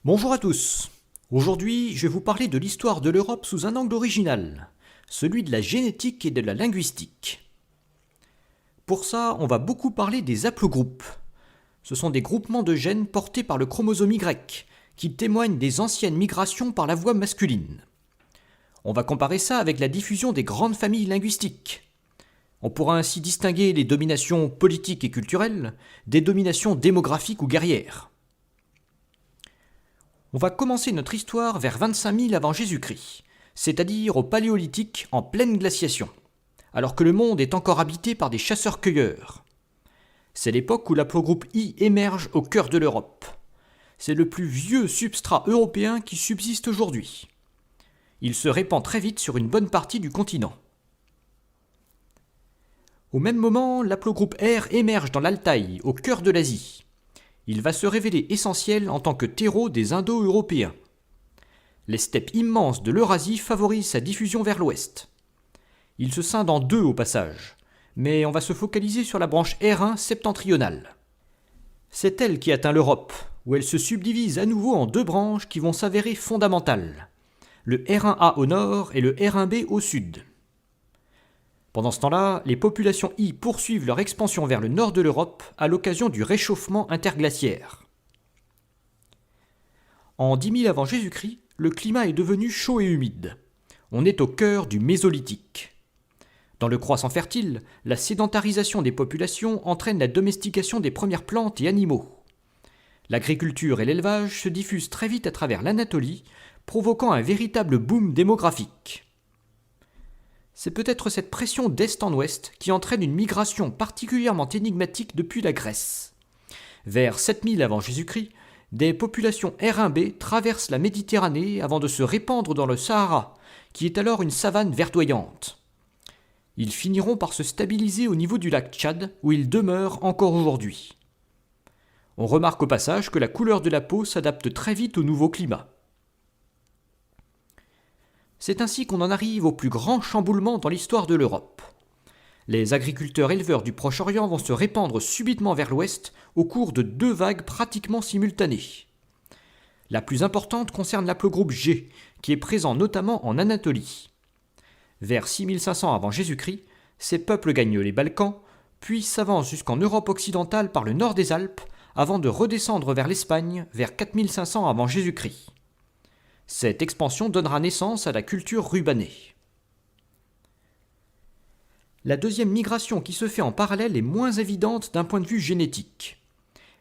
Bonjour à tous. Aujourd'hui, je vais vous parler de l'histoire de l'Europe sous un angle original, celui de la génétique et de la linguistique. Pour ça, on va beaucoup parler des haplogroupes. Ce sont des groupements de gènes portés par le chromosome Y, qui témoignent des anciennes migrations par la voie masculine. On va comparer ça avec la diffusion des grandes familles linguistiques. On pourra ainsi distinguer les dominations politiques et culturelles des dominations démographiques ou guerrières. On va commencer notre histoire vers 25 000 avant Jésus-Christ, c'est-à-dire au Paléolithique en pleine glaciation, alors que le monde est encore habité par des chasseurs-cueilleurs. C'est l'époque où l'aplogroupe I émerge au cœur de l'Europe. C'est le plus vieux substrat européen qui subsiste aujourd'hui. Il se répand très vite sur une bonne partie du continent. Au même moment, l'aplogroupe R émerge dans l'Altaï, au cœur de l'Asie. Il va se révéler essentiel en tant que terreau des Indo-Européens. Les steppes immenses de l'Eurasie favorisent sa diffusion vers l'ouest. Il se scinde en deux au passage, mais on va se focaliser sur la branche R1 septentrionale. C'est elle qui atteint l'Europe, où elle se subdivise à nouveau en deux branches qui vont s'avérer fondamentales, le R1A au nord et le R1B au sud. Pendant ce temps-là, les populations I poursuivent leur expansion vers le nord de l'Europe à l'occasion du réchauffement interglaciaire. En 10 000 avant Jésus-Christ, le climat est devenu chaud et humide. On est au cœur du Mésolithique. Dans le croissant fertile, la sédentarisation des populations entraîne la domestication des premières plantes et animaux. L'agriculture et l'élevage se diffusent très vite à travers l'Anatolie, provoquant un véritable boom démographique. C'est peut-être cette pression d'est en ouest qui entraîne une migration particulièrement énigmatique depuis la Grèce. Vers 7000 avant Jésus-Christ, des populations R1B traversent la Méditerranée avant de se répandre dans le Sahara, qui est alors une savane verdoyante. Ils finiront par se stabiliser au niveau du lac Tchad, où ils demeurent encore aujourd'hui. On remarque au passage que la couleur de la peau s'adapte très vite au nouveau climat. C'est ainsi qu'on en arrive au plus grand chamboulement dans l'histoire de l'Europe. Les agriculteurs-éleveurs du Proche-Orient vont se répandre subitement vers l'ouest au cours de deux vagues pratiquement simultanées. La plus importante concerne l'aplogroupe G, qui est présent notamment en Anatolie. Vers 6500 avant Jésus-Christ, ces peuples gagnent les Balkans, puis s'avancent jusqu'en Europe occidentale par le nord des Alpes, avant de redescendre vers l'Espagne vers 4500 avant Jésus-Christ. Cette expansion donnera naissance à la culture rubanée. La deuxième migration qui se fait en parallèle est moins évidente d'un point de vue génétique.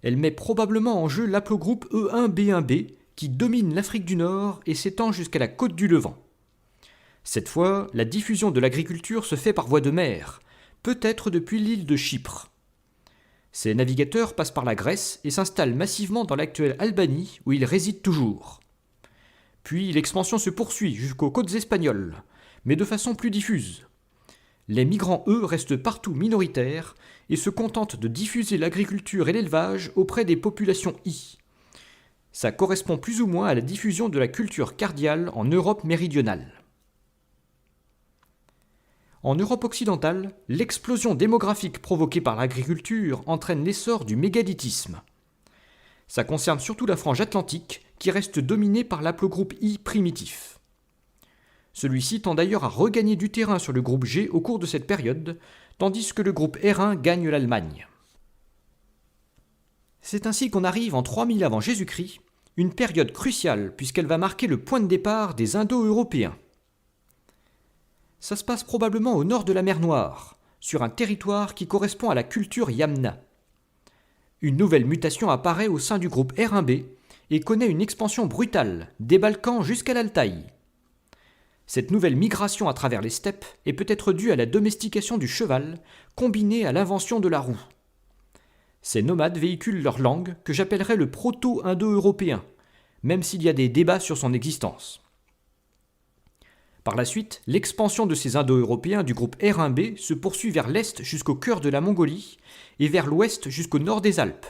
Elle met probablement en jeu l'aplogroupe E1B1B qui domine l'Afrique du Nord et s'étend jusqu'à la côte du Levant. Cette fois, la diffusion de l'agriculture se fait par voie de mer, peut-être depuis l'île de Chypre. Ces navigateurs passent par la Grèce et s'installent massivement dans l'actuelle Albanie où ils résident toujours. Puis l'expansion se poursuit jusqu'aux côtes espagnoles, mais de façon plus diffuse. Les migrants, eux, restent partout minoritaires et se contentent de diffuser l'agriculture et l'élevage auprès des populations I. Ça correspond plus ou moins à la diffusion de la culture cardiale en Europe méridionale. En Europe occidentale, l'explosion démographique provoquée par l'agriculture entraîne l'essor du mégalithisme. Ça concerne surtout la frange atlantique, qui reste dominée par l'aplogroupe I primitif. Celui-ci tend d'ailleurs à regagner du terrain sur le groupe G au cours de cette période, tandis que le groupe R1 gagne l'Allemagne. C'est ainsi qu'on arrive en 3000 avant Jésus-Christ, une période cruciale puisqu'elle va marquer le point de départ des Indo-Européens. Ça se passe probablement au nord de la mer Noire, sur un territoire qui correspond à la culture Yamna. Une nouvelle mutation apparaît au sein du groupe R1B et connaît une expansion brutale, des Balkans jusqu'à l'Altaï. Cette nouvelle migration à travers les steppes est peut-être due à la domestication du cheval, combinée à l'invention de la roue. Ces nomades véhiculent leur langue, que j'appellerais le proto-indo-européen, même s'il y a des débats sur son existence. Par la suite, l'expansion de ces Indo-Européens du groupe R1B se poursuit vers l'est jusqu'au cœur de la Mongolie et vers l'ouest jusqu'au nord des Alpes.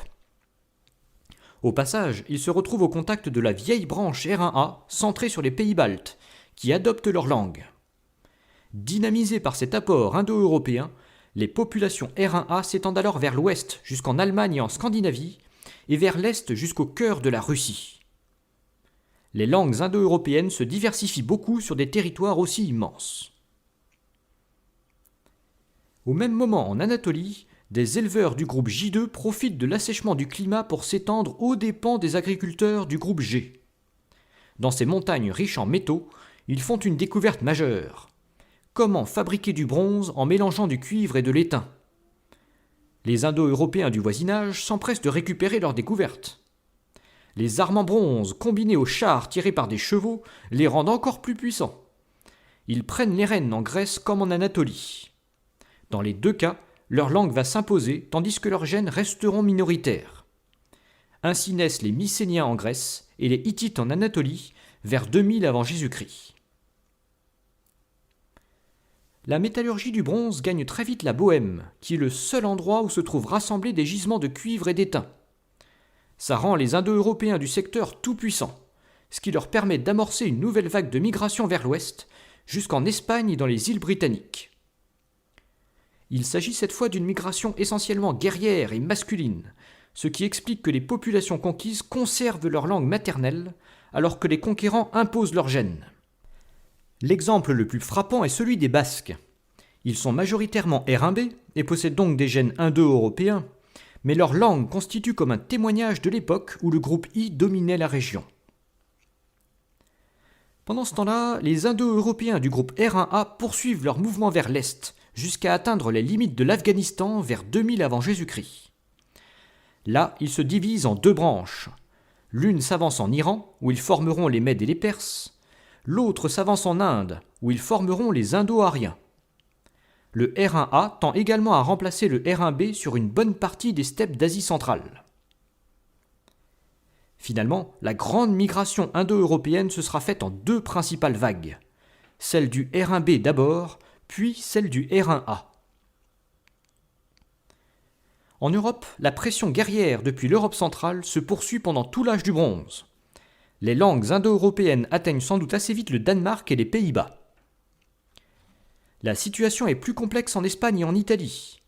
Au passage, ils se retrouvent au contact de la vieille branche R1A centrée sur les pays baltes, qui adoptent leur langue. Dynamisées par cet apport indo-européen, les populations R1A s'étendent alors vers l'ouest jusqu'en Allemagne et en Scandinavie, et vers l'est jusqu'au cœur de la Russie. Les langues indo-européennes se diversifient beaucoup sur des territoires aussi immenses. Au même moment, en Anatolie, des éleveurs du groupe J2 profitent de l'assèchement du climat pour s'étendre aux dépens des agriculteurs du groupe G. Dans ces montagnes riches en métaux, ils font une découverte majeure. Comment fabriquer du bronze en mélangeant du cuivre et de l'étain ? Les Indo-Européens du voisinage s'empressent de récupérer leur découverte. Les armes en bronze, combinées aux chars tirés par des chevaux, les rendent encore plus puissants. Ils prennent les rênes en Grèce comme en Anatolie. Dans les deux cas, leur langue va s'imposer tandis que leurs gènes resteront minoritaires. Ainsi naissent les Mycéniens en Grèce et les Hittites en Anatolie vers 2000 avant Jésus-Christ. La métallurgie du bronze gagne très vite la Bohême, qui est le seul endroit où se trouvent rassemblés des gisements de cuivre et d'étain. Ça rend les Indo-Européens du secteur tout puissants, ce qui leur permet d'amorcer une nouvelle vague de migration vers l'ouest, jusqu'en Espagne et dans les îles britanniques. Il s'agit cette fois d'une migration essentiellement guerrière et masculine, ce qui explique que les populations conquises conservent leur langue maternelle, alors que les conquérants imposent leur gène. L'exemple le plus frappant est celui des Basques. Ils sont majoritairement R1B et possèdent donc des gènes indo-européens, mais leur langue constitue comme un témoignage de l'époque où le groupe I dominait la région. Pendant ce temps-là, les Indo-Européens du groupe R1A poursuivent leur mouvement vers l'est, jusqu'à atteindre les limites de l'Afghanistan vers 2000 avant Jésus-Christ. Là, ils se divisent en deux branches. L'une s'avance en Iran, où ils formeront les Mèdes et les Perses. L'autre s'avance en Inde, où ils formeront les Indo-Aryens. Le R1A tend également à remplacer le R1B sur une bonne partie des steppes d'Asie centrale. Finalement, la grande migration indo-européenne se sera faite en deux principales vagues, celle du R1B d'abord, puis celle du R1A. En Europe, la pression guerrière depuis l'Europe centrale se poursuit pendant tout l'âge du bronze. Les langues indo-européennes atteignent sans doute assez vite le Danemark et les Pays-Bas. La situation est plus complexe en Espagne et en Italie.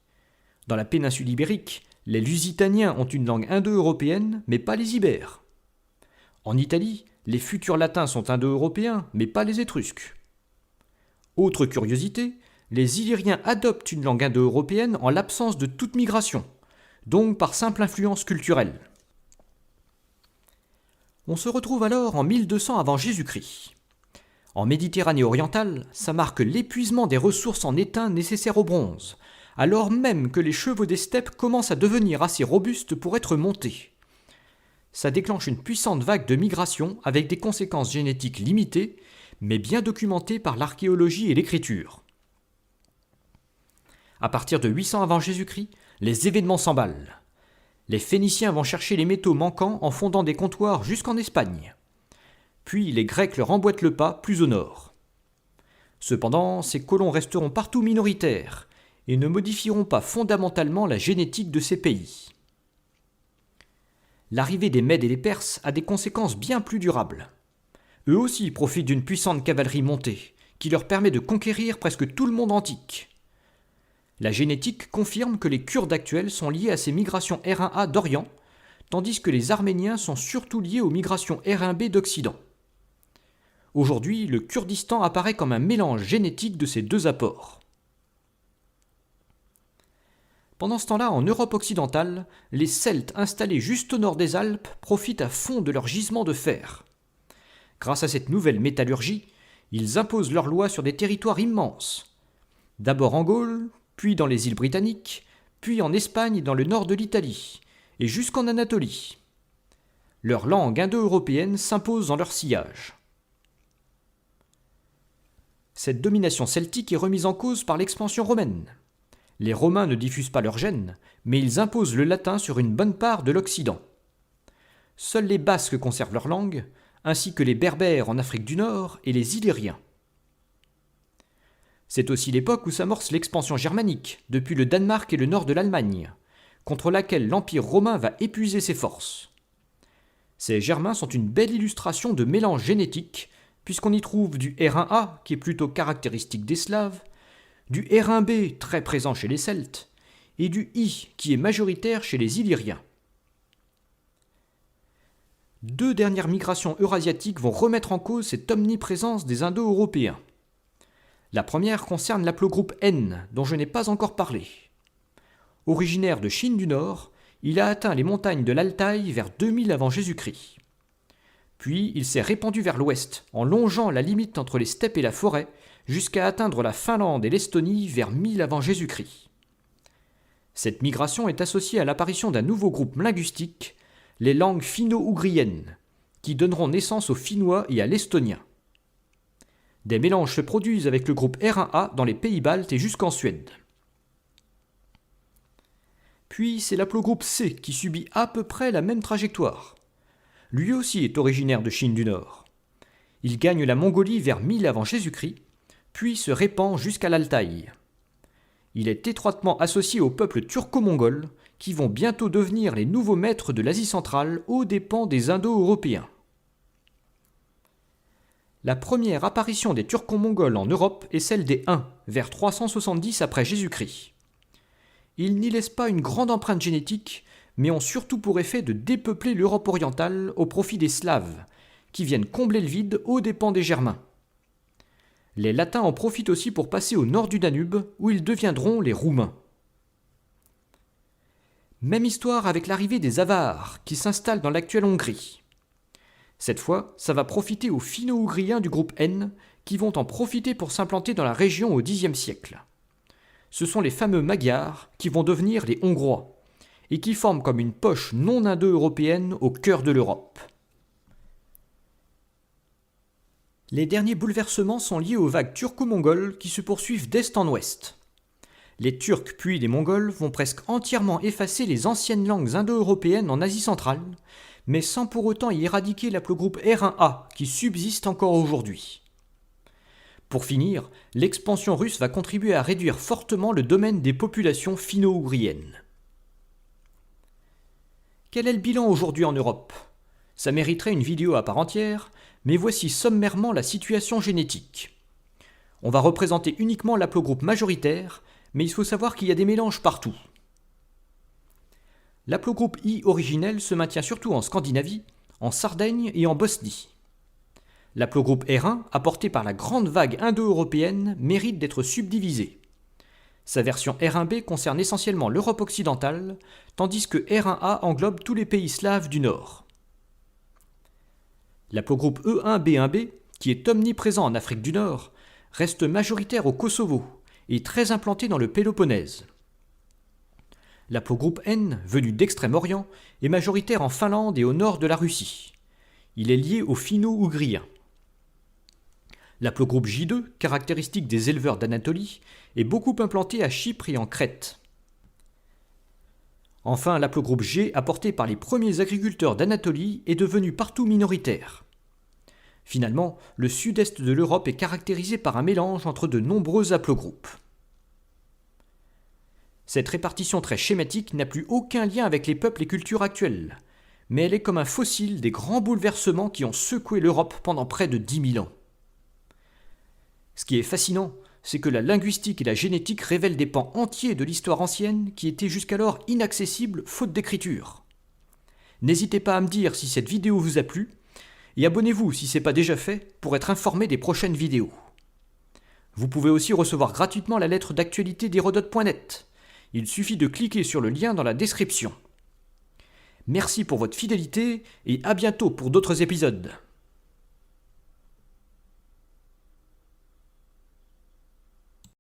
Dans la péninsule ibérique, les Lusitaniens ont une langue indo-européenne, mais pas les Ibères. En Italie, les futurs latins sont indo-européens, mais pas les Étrusques. Autre curiosité, les Illyriens adoptent une langue indo-européenne en l'absence de toute migration, donc par simple influence culturelle. On se retrouve alors en 1200 avant Jésus-Christ. En Méditerranée orientale, ça marque l'épuisement des ressources en étain nécessaires au bronze, alors même que les chevaux des steppes commencent à devenir assez robustes pour être montés. Ça déclenche une puissante vague de migration avec des conséquences génétiques limitées, mais bien documentées par l'archéologie et l'écriture. À partir de 800 avant Jésus-Christ, les événements s'emballent. Les Phéniciens vont chercher les métaux manquants en fondant des comptoirs jusqu'en Espagne. Puis les Grecs leur emboîtent le pas plus au nord. Cependant, ces colons resteront partout minoritaires et ne modifieront pas fondamentalement la génétique de ces pays. L'arrivée des Mèdes et des Perses a des conséquences bien plus durables. Eux aussi profitent d'une puissante cavalerie montée, qui leur permet de conquérir presque tout le monde antique. La génétique confirme que les Kurdes actuels sont liés à ces migrations R1A d'Orient, tandis que les Arméniens sont surtout liés aux migrations R1B d'Occident. Aujourd'hui, le Kurdistan apparaît comme un mélange génétique de ces deux apports. Pendant ce temps-là, en Europe occidentale, les Celtes installés juste au nord des Alpes profitent à fond de leurs gisements de fer. Grâce à cette nouvelle métallurgie, ils imposent leurs lois sur des territoires immenses. D'abord en Gaule, puis dans les îles britanniques, puis en Espagne et dans le nord de l'Italie, et jusqu'en Anatolie. Leur langue indo-européenne s'impose dans leur sillage. Cette domination celtique est remise en cause par l'expansion romaine. Les Romains ne diffusent pas leur gène, mais ils imposent le latin sur une bonne part de l'Occident. Seuls les Basques conservent leur langue, ainsi que les Berbères en Afrique du Nord et les Illyriens. C'est aussi l'époque où s'amorce l'expansion germanique, depuis le Danemark et le nord de l'Allemagne, contre laquelle l'Empire romain va épuiser ses forces. Ces Germains sont une belle illustration de mélange génétique, puisqu'on y trouve du R1A, qui est plutôt caractéristique des Slaves, du R1B, très présent chez les Celtes, et du I, qui est majoritaire chez les Illyriens. 2 dernières migrations eurasiatiques vont remettre en cause cette omniprésence des Indo-Européens. La première concerne l'aplogroupe N, dont je n'ai pas encore parlé. Originaire de Chine du Nord, il a atteint les montagnes de l'Altaï vers 2000 avant Jésus-Christ. Puis il s'est répandu vers l'ouest, en longeant la limite entre les steppes et la forêt, jusqu'à atteindre la Finlande et l'Estonie vers 1000 avant Jésus-Christ. Cette migration est associée à l'apparition d'un nouveau groupe linguistique, les langues finno-ougriennes, qui donneront naissance au finnois et à l'estonien. Des mélanges se produisent avec le groupe R1A dans les pays baltes et jusqu'en Suède. Puis c'est l'aplogroupe C qui subit à peu près la même trajectoire. Lui aussi est originaire de Chine du Nord. Il gagne la Mongolie vers 1000 avant Jésus-Christ, puis se répand jusqu'à l'Altaï. Il est étroitement associé au peuple turco-mongol, qui vont bientôt devenir les nouveaux maîtres de l'Asie centrale aux dépens des Indo-Européens. La première apparition des Turco-Mongols en Europe est celle des Huns, vers 370 après Jésus-Christ. Ils n'y laissent pas une grande empreinte génétique, mais ont surtout pour effet de dépeupler l'Europe orientale au profit des Slaves, qui viennent combler le vide aux dépens des Germains. Les Latins en profitent aussi pour passer au nord du Danube, où ils deviendront les Roumains. Même histoire avec l'arrivée des Avars, qui s'installent dans l'actuelle Hongrie. Cette fois, ça va profiter aux Finno-Ougriens du groupe N, qui vont en profiter pour s'implanter dans la région au Xe siècle. Ce sont les fameux Magyars qui vont devenir les Hongrois, et qui forment comme une poche non indo-européenne au cœur de l'Europe. Les derniers bouleversements sont liés aux vagues turco-mongoles qui se poursuivent d'est en ouest. Les Turcs puis les Mongols vont presque entièrement effacer les anciennes langues indo-européennes en Asie centrale, mais sans pour autant y éradiquer l'aplogroupe R1A qui subsiste encore aujourd'hui. Pour finir, l'expansion russe va contribuer à réduire fortement le domaine des populations finno-ougriennes. Quel est le bilan aujourd'hui en Europe ? Ça mériterait une vidéo à part entière, mais voici sommairement la situation génétique. On va représenter uniquement l'aplogroupe majoritaire, mais il faut savoir qu'il y a des mélanges partout. L'aplogroupe I originel se maintient surtout en Scandinavie, en Sardaigne et en Bosnie. L'aplogroupe R1, apporté par la grande vague indo-européenne, mérite d'être subdivisé. Sa version R1b concerne essentiellement l'Europe occidentale, tandis que R1a englobe tous les pays slaves du Nord. L'aplogroupe E1b1b, qui est omniprésent en Afrique du Nord, reste majoritaire au Kosovo et très implanté dans le Péloponnèse. L'aplogroupe N, venu d'Extrême-Orient, est majoritaire en Finlande et au nord de la Russie. Il est lié aux Finno-Ougriens. L'aplogroupe J2, caractéristique des éleveurs d'Anatolie, est beaucoup implanté à Chypre et en Crète. Enfin, l'aplogroupe G, apporté par les premiers agriculteurs d'Anatolie, est devenu partout minoritaire. Finalement, le sud-est de l'Europe est caractérisé par un mélange entre de nombreux haplogroupes. Cette répartition très schématique n'a plus aucun lien avec les peuples et cultures actuelles, mais elle est comme un fossile des grands bouleversements qui ont secoué l'Europe pendant près de 10 000 ans. Ce qui est fascinant, c'est que la linguistique et la génétique révèlent des pans entiers de l'histoire ancienne qui étaient jusqu'alors inaccessibles faute d'écriture. N'hésitez pas à me dire si cette vidéo vous a plu, et abonnez-vous si ce n'est pas déjà fait pour être informé des prochaines vidéos. Vous pouvez aussi recevoir gratuitement la lettre d'actualité d'Hérodote.net. Il suffit de cliquer sur le lien dans la description. Merci pour votre fidélité et à bientôt pour d'autres épisodes.